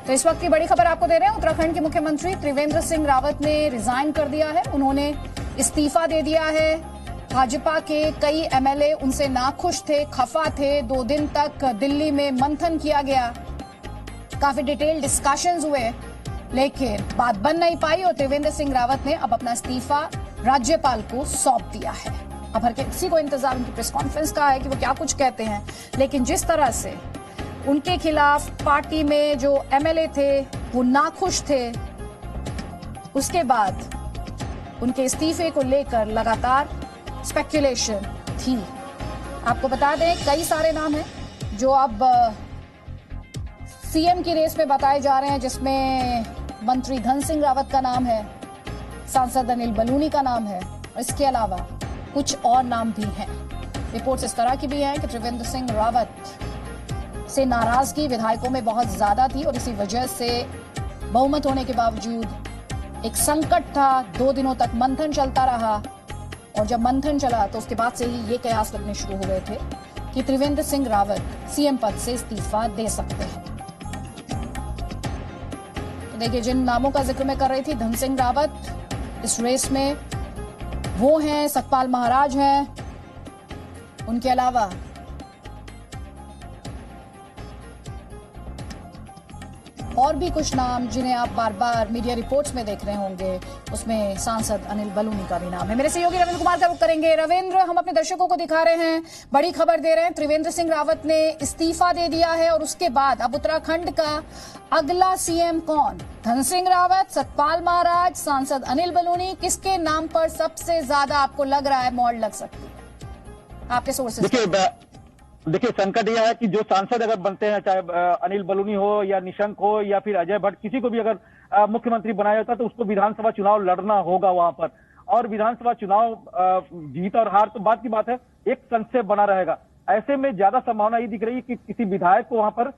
तो इस वक्त की बड़ी खबर आपको दे रहे हैं। उत्तराखंड के मुख्यमंत्री त्रिवेंद्र सिंह रावत ने रिजाइन कर दिया है। उन्होंने इस्तीफा दे दिया है। भाजपा के कई एमएलए उनसे नाखुश थे, खफा थे। 2 दिन तक दिल्ली में मंथन किया गया, काफी डिटेल डिस्कशंस हुए, लेकिन बात बन नहीं पाई और त्रिवेंद्र सिंह रावत ने अब अपना इस्तीफा राज्यपाल को सौंप दिया है। अब हर किसी को इंतजार उनकी प्रेस कॉन्फ्रेंस का है कि वो क्या कुछ कहते हैं, लेकिन जिस तरह से उनके खिलाफ पार्टी में जो एमएलए थे वो नाखुश थे, उसके बाद उनके इस्तीफे को लेकर लगातार स्पेक्युलेशन थी। आपको बता दें कई सारे नाम हैं जो अब सीएम की रेस में बताए जा रहे हैं, जिसमें मंत्री धन सिंह रावत का नाम है, सांसद अनिल बलूनी का नाम है, और इसके अलावा कुछ और नाम भी हैं। रिपोर्ट्स इस तरह की भी हैं कि त्रिवेंद्र सिंह रावत से नाराजगी विधायकों में बहुत ज्यादा थी और इसी वजह से बहुमत होने के बावजूद एक संकट था। 2 दिनों तक मंथन चलता रहा और जब मंथन चला तो उसके बाद से ही ये कयास लगने शुरू हो गए थे कि त्रिवेंद्र सिंह रावत सीएम पद से इस्तीफा दे सकते हैं। तो देखिए, जिन नामों का जिक्र मैं कर रही थी, धन सिंह रावत इस रेस में वो हैं, सतपाल महाराज हैं, उनके अलावा और भी कुछ नाम जिन्हें आप बार बार मीडिया रिपोर्ट्स में देख रहे होंगे, उसमें सांसद अनिल बलूनी का भी नाम है। मेरे सहयोगी रविंद्र कुमार का रुख करेंगे। रविंद्र, हम अपने दर्शकों को दिखा रहे हैं, बड़ी खबर दे रहे हैं, त्रिवेंद्र सिंह रावत ने इस्तीफा दे दिया है और उसके बाद अब उत्तराखंड का अगला सीएम कौन? धन सिंह रावत, सतपाल महाराज, सांसद अनिल बलूनी, किसके नाम पर सबसे ज्यादा आपको लग रहा है मोहर लग सकती है आपके सोर्सेज? देखिए, संकट यह है कि जो सांसद अगर बनते हैं, चाहे अनिल बलूनी हो या निशंक हो या फिर अजय भट्ट, किसी को भी अगर मुख्यमंत्री बनाया जाता तो उसको विधानसभा चुनाव लड़ना होगा वहां पर। और विधानसभा चुनाव जीत और हार तो बात की बात है, एक संशय बना रहेगा। ऐसे में ज्यादा संभावना ये दिख रही है कि किसी विधायक को वहां पर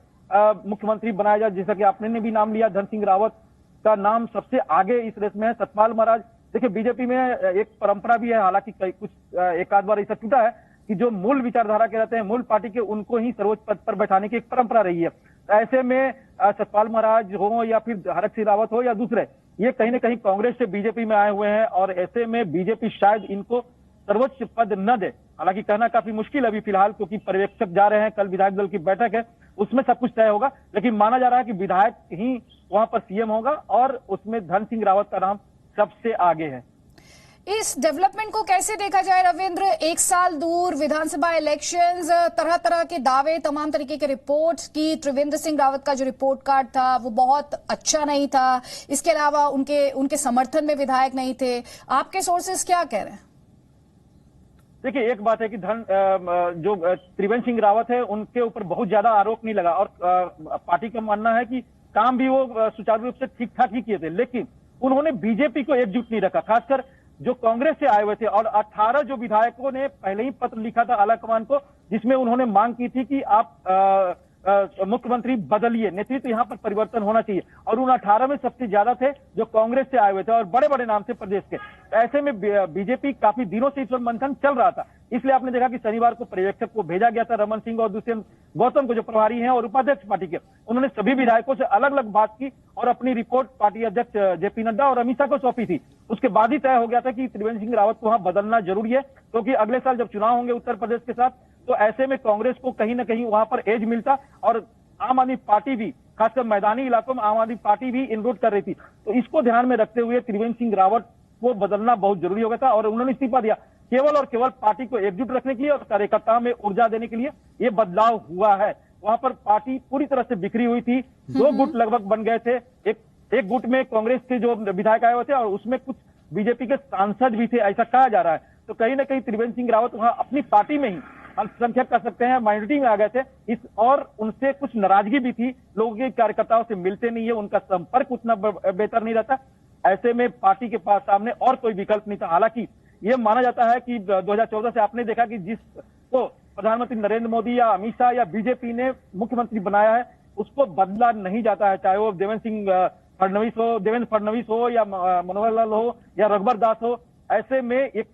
मुख्यमंत्री बनाया जाए, जैसा कि आपने ने भी नाम लिया। धन सिंह रावत का नाम सबसे आगे इस रेस में है। सतपाल महाराज, देखिए बीजेपी में एक परंपरा भी है, हालांकि कुछ एक आध बार ऐसा टूटा है कि जो मूल विचारधारा के रहते हैं, मूल पार्टी के, उनको ही सर्वोच्च पद पर बैठाने की एक परंपरा रही है। ऐसे में सतपाल महाराज हो या फिर हरक सिंह रावत हो या दूसरे, ये कहीं ना कहीं कांग्रेस से बीजेपी में आए हुए हैं और ऐसे में बीजेपी शायद इनको सर्वोच्च पद न दे। हालांकि कहना काफी मुश्किल अभी फिलहाल, क्योंकि पर्यवेक्षक जा रहे हैं, कल विधायक दल की बैठक है, उसमें सब कुछ तय होगा। लेकिन माना जा रहा है कि विधायक ही वहां पर सीएम होगा और उसमें धन सिंह रावत का नाम सबसे आगे है। इस डेवलपमेंट को कैसे देखा जाए रविंद्र? 1 साल दूर, विधानसभा इलेक्शंस, तरह तरह के दावे, तमाम तरीके के रिपोर्ट्स की त्रिवेंद्र सिंह रावत का जो रिपोर्ट कार्ड था वो बहुत अच्छा नहीं था। इसके अलावा उनके समर्थन में विधायक नहीं थे। आपके सोर्सेस क्या कह रहे हैं? देखिए, एक बात है कि जो त्रिवेंद्र सिंह रावत है, उनके ऊपर बहुत ज्यादा आरोप नहीं लगा और पार्टी का मानना है कि काम भी वो सुचारू रूप से ठीक ठाक ही किए थे, लेकिन उन्होंने बीजेपी को एकजुट नहीं रखा। खासकर जो कांग्रेस से आए हुए थे, और 18 जो विधायकों ने पहले ही पत्र लिखा था आलाकमान को, जिसमें उन्होंने मांग की थी कि आप मुख्यमंत्री बदलिए, नेतृत्व यहाँ पर परिवर्तन होना चाहिए। और उन 18 में सबसे ज्यादा थे जो कांग्रेस से आए हुए थे और बड़े बड़े नाम थे प्रदेश के। ऐसे में बीजेपी काफी दिनों से इस पर मंथन चल रहा था, इसलिए आपने देखा कि शनिवार को पर्यवेक्षक को भेजा गया था, रमन सिंह और दूसरे गौतम को, जो प्रभारी हैं और उपाध्यक्ष पार्टी के। उन्होंने सभी विधायकों से अलग अलग बात की और अपनी रिपोर्ट पार्टी अध्यक्ष जेपी नड्डा और अमित शाह को सौंपी थी। उसके बाद ही तय हो गया था कि त्रिवेंद्र सिंह रावत को वहां बदलना जरूरी है, क्योंकि अगले साल जब चुनाव होंगे उत्तर प्रदेश के साथ, तो ऐसे में कांग्रेस को कहीं ना कहीं वहां पर एज मिलता और आम आदमी पार्टी भी, खासकर मैदानी इलाकों में आम आदमी पार्टी भी इनरोड कर रही थी। तो इसको ध्यान में रखते हुए त्रिवेंद्र सिंह रावत को बदलना बहुत जरूरी हो गया था और उन्होंने इस्तीफा दिया, केवल और केवल पार्टी को एकजुट रखने के लिए और कार्यकर्ताओं में ऊर्जा देने के लिए ये बदलाव हुआ है। वहां पर पार्टी पूरी तरह से बिखरी हुई थी, 2 गुट लगभग बन गए थे। एक गुट में कांग्रेस के जो विधायक आए हुए थे और उसमें कुछ बीजेपी के सांसद भी थे, ऐसा कहा जा रहा है। तो कहीं ना कहीं त्रिवेंद्र सिंह रावत वहां अपनी पार्टी में ही अल्पसंख्यक कर सकते हैं, माइनॉरिटी में आ गए थे और उनसे कुछ नाराजगी भी थी, लोगों के कार्यकर्ताओं से मिलते नहीं है, उनका संपर्क उतना बेहतर नहीं रहता। ऐसे में पार्टी के पास सामने और कोई विकल्प नहीं था। हालांकि ये माना जाता है कि 2014 से आपने देखा कि जिसको प्रधानमंत्री नरेंद्र मोदी या अमित शाह या बीजेपी ने मुख्यमंत्री बनाया है, उसको बदला नहीं जाता है, चाहे वो देवेंद्र फडणवीस हो या मनोहर लाल हो या रघुवर दास हो। ऐसे में एक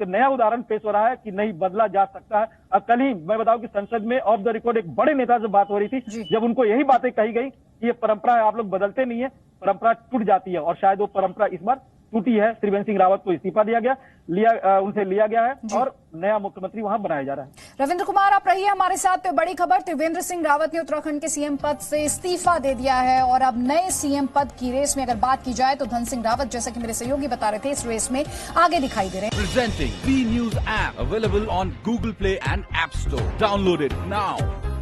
नया उदाहरण पेश हो रहा है कि नहीं बदला जा सकता है। अब कल ही मैं बताऊं कि संसद में ऑफ द रिकॉर्ड एक बड़े नेता से बात हो रही थी, जब उनको यही बातें कही गई कि ये परंपरा है, आप लोग बदलते नहीं है, परंपरा टूट जाती है, और शायद वो परंपरा इस बार टूटी है। त्रिवेंद्र सिंह रावत को इस्तीफा उनसे लिया गया है और नया मुख्यमंत्री वहां बनाया जा रहा है। रविंद्र कुमार, आप रहिए हमारे साथ। बड़ी खबर, त्रिवेंद्र सिंह रावत ने उत्तराखंड के सीएम पद से इस्तीफा दे दिया है और अब नए सीएम पद की रेस में अगर बात की जाए तो धन सिंह रावत, जैसा कि मेरे सहयोगी बता रहे थे, इस रेस में आगे दिखाई दे रहे हैं। Presenting B News app available on Google Play and App Store. Download it now.